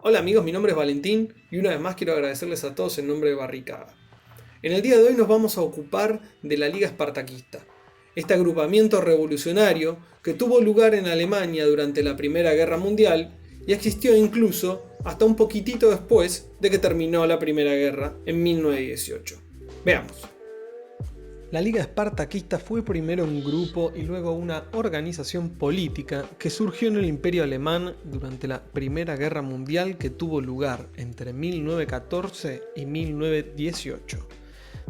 Hola amigos, mi nombre es Valentín y una vez más quiero agradecerles a todos en nombre de Barricada. En el día de hoy nos vamos a ocupar de la Liga Espartaquista, este agrupamiento revolucionario que tuvo lugar en Alemania durante la Primera Guerra Mundial y existió incluso hasta un poquitito después de que terminó la Primera Guerra en 1918. Veamos. La Liga Espartaquista fue primero un grupo y luego una organización política que surgió en el Imperio Alemán durante la Primera Guerra Mundial que tuvo lugar entre 1914 y 1918.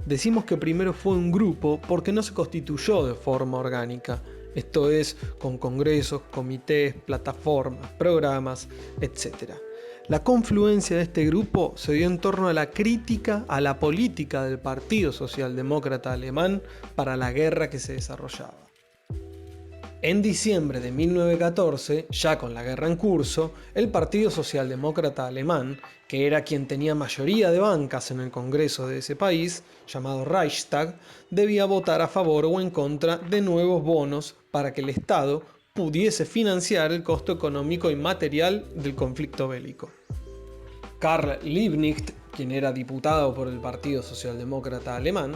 Decimos que primero fue un grupo porque no se constituyó de forma orgánica, esto es, con congresos, comités, plataformas, programas, etc. La confluencia de este grupo se dio en torno a la crítica a la política del Partido Socialdemócrata Alemán para la guerra que se desarrollaba. En diciembre de 1914, ya con la guerra en curso, el Partido Socialdemócrata Alemán, que era quien tenía mayoría de bancas en el Congreso de ese país, llamado Reichstag, debía votar a favor o en contra de nuevos bonos para que el Estado pudiese financiar el costo económico y material del conflicto bélico. Karl Liebknecht, quien era diputado por el Partido Socialdemócrata Alemán,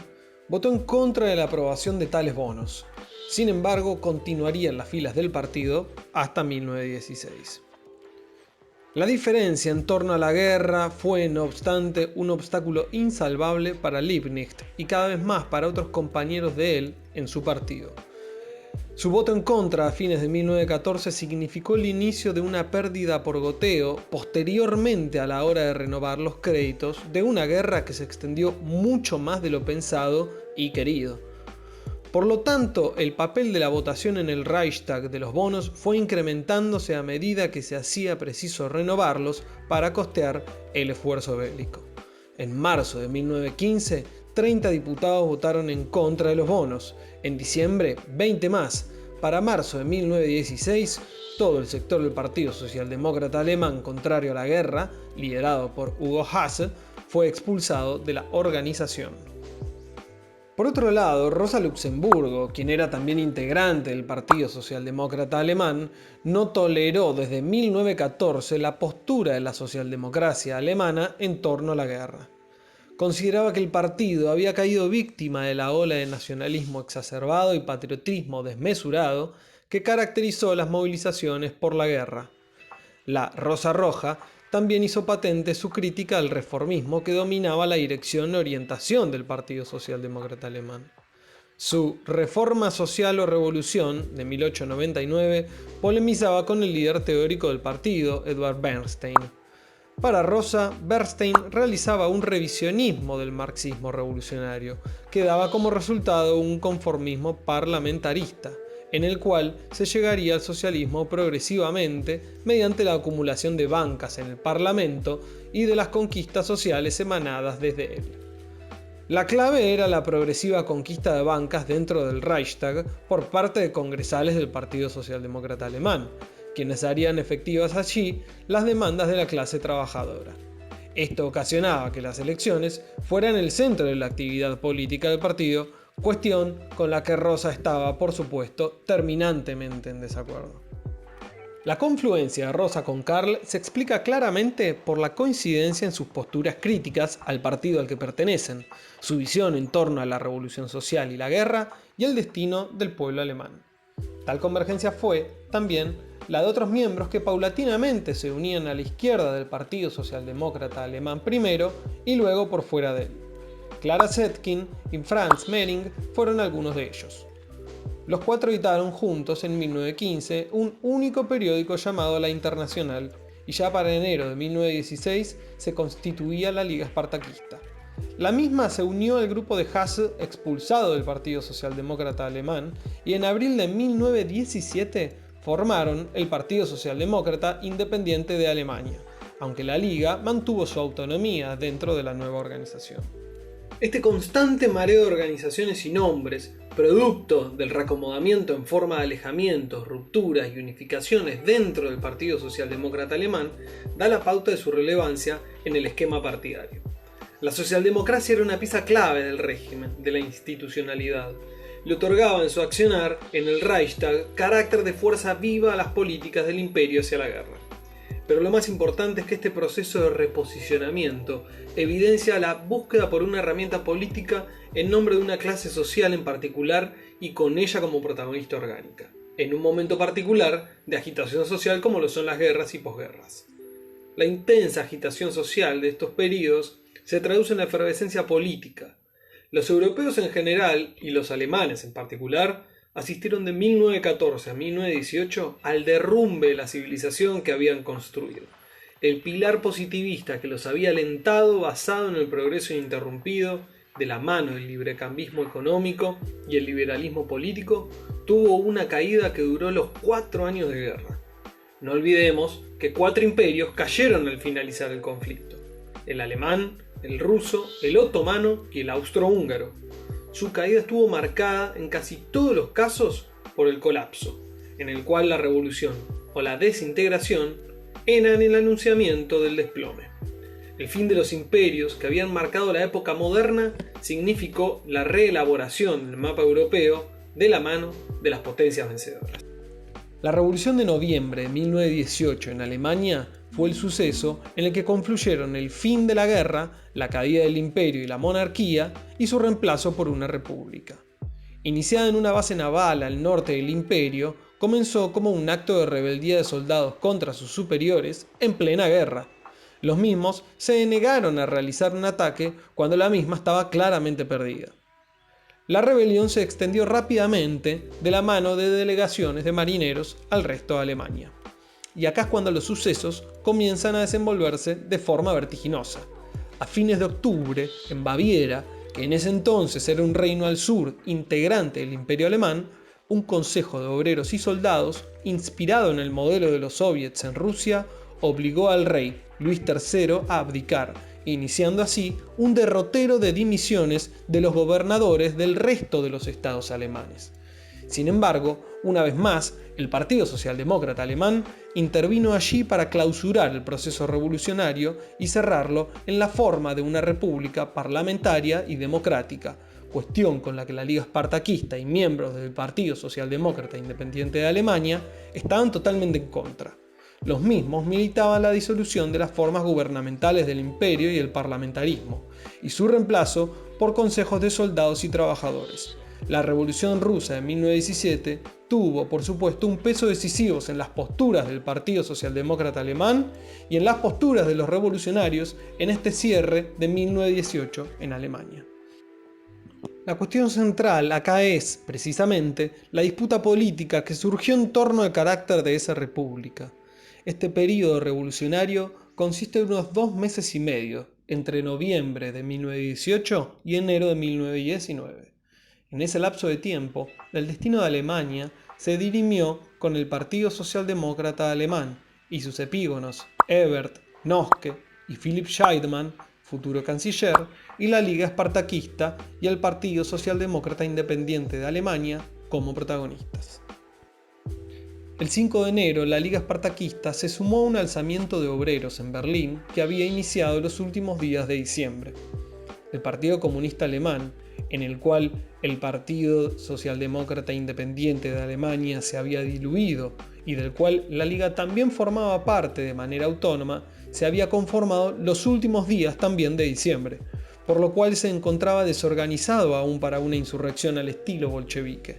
votó en contra de la aprobación de tales bonos. Sin embargo, continuaría en las filas del partido hasta 1916. La diferencia en torno a la guerra fue, no obstante, un obstáculo insalvable para Liebknecht y cada vez más para otros compañeros de él en su partido. Su voto en contra a fines de 1914 significó el inicio de una pérdida por goteo posteriormente a la hora de renovar los créditos de una guerra que se extendió mucho más de lo pensado y querido. Por lo tanto, el papel de la votación en el Reichstag de los bonos fue incrementándose a medida que se hacía preciso renovarlos para costear el esfuerzo bélico. En marzo de 1915, 30 diputados votaron en contra de los bonos. En diciembre, 20 más. Para marzo de 1916, todo el sector del Partido Socialdemócrata Alemán contrario a la guerra, liderado por Hugo Haase, fue expulsado de la organización. Por otro lado, Rosa Luxemburgo, quien era también integrante del Partido Socialdemócrata Alemán, no toleró desde 1914 la postura de la socialdemocracia alemana en torno a la guerra. Consideraba que el partido había caído víctima de la ola de nacionalismo exacerbado y patriotismo desmesurado que caracterizó las movilizaciones por la guerra. La Rosa Roja también hizo patente su crítica al reformismo que dominaba la dirección y orientación del Partido Socialdemócrata Alemán. Su Reforma Social o Revolución, de 1899, polemizaba con el líder teórico del partido, Edward Bernstein. Para Rosa, Bernstein realizaba un revisionismo del marxismo revolucionario, que daba como resultado un conformismo parlamentarista, en el cual se llegaría al socialismo progresivamente mediante la acumulación de bancas en el Parlamento y de las conquistas sociales emanadas desde él. La clave era la progresiva conquista de bancas dentro del Reichstag por parte de congresales del Partido Socialdemócrata Alemán, quienes harían efectivas allí las demandas de la clase trabajadora. Esto ocasionaba que las elecciones fueran el centro de la actividad política del partido, cuestión con la que Rosa estaba, por supuesto, terminantemente en desacuerdo. La confluencia de Rosa con Karl se explica claramente por la coincidencia en sus posturas críticas al partido al que pertenecen, su visión en torno a la revolución social y la guerra y el destino del pueblo alemán. Tal convergencia fue, también, la de otros miembros que paulatinamente se unían a la izquierda del Partido Socialdemócrata Alemán primero y luego por fuera de él. Clara Zetkin y Franz Mehring fueron algunos de ellos. Los cuatro editaron juntos en 1915 un único periódico llamado La Internacional y ya para enero de 1916 se constituía la Liga Espartaquista. La misma se unió al grupo de Hasse expulsado del Partido Socialdemócrata Alemán y en abril de 1917 formaron el Partido Socialdemócrata Independiente de Alemania, aunque la Liga mantuvo su autonomía dentro de la nueva organización. Este constante mareo de organizaciones y nombres, producto del reacomodamiento en forma de alejamientos, rupturas y unificaciones dentro del Partido Socialdemócrata Alemán, da la pauta de su relevancia en el esquema partidario. La socialdemocracia era una pieza clave del régimen, de la institucionalidad. Le otorgaba en su accionar en el Reichstag carácter de fuerza viva a las políticas del imperio hacia la guerra. pero lo más importante es que este proceso de reposicionamiento evidencia la búsqueda por una herramienta política en nombre de una clase social en particular y con ella como protagonista orgánica, en un momento particular de agitación social como lo son las guerras y posguerras. La intensa agitación social de estos periodos se traduce en la efervescencia política. Los europeos en general, y los alemanes en particular, asistieron de 1914 a 1918 al derrumbe de la civilización que habían construido. El pilar positivista que los había alentado, basado en el progreso ininterrumpido, de la mano del librecambismo económico y el liberalismo político, tuvo una caída que duró los 4 años de guerra. No olvidemos que 4 imperios cayeron al finalizar el conflicto: el alemán, el ruso, el otomano y el austrohúngaro. Su caída estuvo marcada en casi todos los casos por el colapso, en el cual la revolución o la desintegración eran el anunciamiento del desplome. El fin de los imperios que habían marcado la época moderna significó la reelaboración del mapa europeo de la mano de las potencias vencedoras. La Revolución de Noviembre de 1918 en Alemania fue el suceso en el que confluyeron el fin de la guerra, la caída del imperio y la monarquía, y su reemplazo por una república. Iniciada en una base naval al norte del imperio, comenzó como un acto de rebeldía de soldados contra sus superiores en plena guerra. Los mismos se negaron a realizar un ataque cuando la misma estaba claramente perdida. La rebelión se extendió rápidamente de la mano de delegaciones de marineros al resto de Alemania. Y acá es cuando los sucesos comienzan a desenvolverse de forma vertiginosa. A fines de octubre, en Baviera, que en ese entonces era un reino al sur integrante del Imperio Alemán, un consejo de obreros y soldados, inspirado en el modelo de los soviets en Rusia, obligó al rey Luis III a abdicar, iniciando así un derrotero de dimisiones de los gobernadores del resto de los estados alemanes. Sin embargo, una vez más, el Partido Socialdemócrata Alemán intervino allí para clausurar el proceso revolucionario y cerrarlo en la forma de una república parlamentaria y democrática, cuestión con la que la Liga Espartaquista y miembros del Partido Socialdemócrata Independiente de Alemania estaban totalmente en contra. Los mismos militaban la disolución de las formas gubernamentales del imperio y el parlamentarismo, y su reemplazo por consejos de soldados y trabajadores. La Revolución Rusa de 1917 tuvo, por supuesto, un peso decisivo en las posturas del Partido Socialdemócrata Alemán y en las posturas de los revolucionarios en este cierre de 1918 en Alemania. La cuestión central acá es, precisamente, la disputa política que surgió en torno al carácter de esa república. Este período revolucionario consiste en unos 2 meses y medio, entre noviembre de 1918 y enero de 1919. En ese lapso de tiempo, el destino de Alemania se dirimió con el Partido Socialdemócrata Alemán y sus epígonos Ebert, Noske y Philipp Scheidemann, futuro canciller, y la Liga Espartaquista y el Partido Socialdemócrata Independiente de Alemania como protagonistas. El 5 de enero, la Liga Espartaquista se sumó a un alzamiento de obreros en Berlín que había iniciado los últimos días de diciembre. El Partido Comunista Alemán, en el cual el Partido Socialdemócrata Independiente de Alemania se había diluido y del cual la Liga también formaba parte de manera autónoma, se había conformado los últimos días también de diciembre, por lo cual se encontraba desorganizado aún para una insurrección al estilo bolchevique.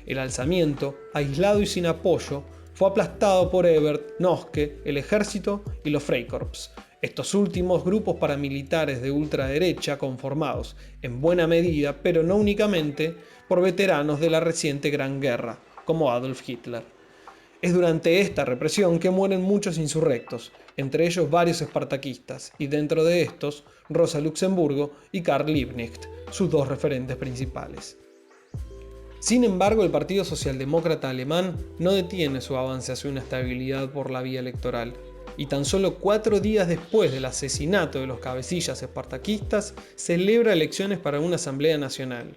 El alzamiento, aislado y sin apoyo, fue aplastado por Ebert, Noske, el ejército y los Freikorps, estos últimos grupos paramilitares de ultraderecha conformados, en buena medida, pero no únicamente, por veteranos de la reciente Gran Guerra, como Adolf Hitler. Es durante esta represión que mueren muchos insurrectos, entre ellos varios espartaquistas, y dentro de estos, Rosa Luxemburgo y Karl Liebknecht, sus 2 referentes principales. Sin embargo, el Partido Socialdemócrata Alemán no detiene su avance hacia una estabilidad por la vía electoral, y tan solo 4 días después del asesinato de los cabecillas espartaquistas, celebra elecciones para una Asamblea Nacional.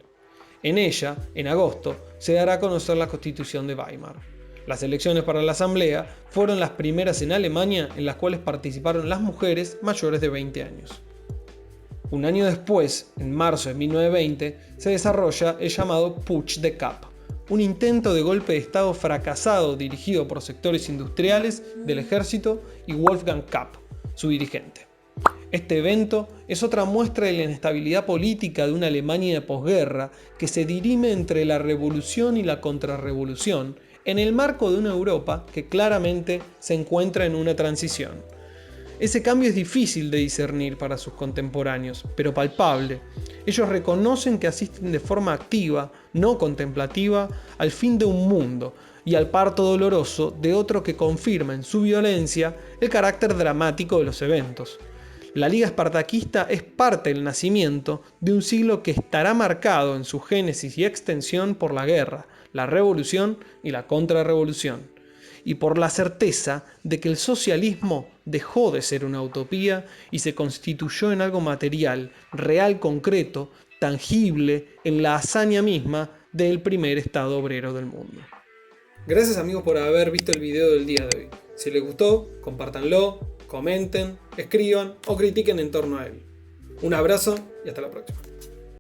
En ella, en agosto, se dará a conocer la Constitución de Weimar. Las elecciones para la Asamblea fueron las primeras en Alemania en las cuales participaron las mujeres mayores de 20 años. Un año después, en marzo de 1920, se desarrolla el llamado Putsch de Kapp, un intento de golpe de Estado fracasado dirigido por sectores industriales del ejército y Wolfgang Kapp, su dirigente. Este evento es otra muestra de la inestabilidad política de una Alemania de posguerra que se dirime entre la revolución y la contrarrevolución en el marco de una Europa que claramente se encuentra en una transición. Ese cambio es difícil de discernir para sus contemporáneos, pero palpable. Ellos reconocen que asisten de forma activa, no contemplativa, al fin de un mundo y al parto doloroso de otro que confirma en su violencia el carácter dramático de los eventos. La Liga Espartaquista es parte del nacimiento de un siglo que estará marcado en su génesis y extensión por la guerra, la revolución y la contrarrevolución, y por la certeza de que el socialismo dejó de ser una utopía y se constituyó en algo material, real, concreto, tangible, en la hazaña misma del primer Estado obrero del mundo. Gracias amigos por haber visto el video del día de hoy. Si les gustó, compártanlo, comenten, escriban o critiquen en torno a él. Un abrazo y hasta la próxima.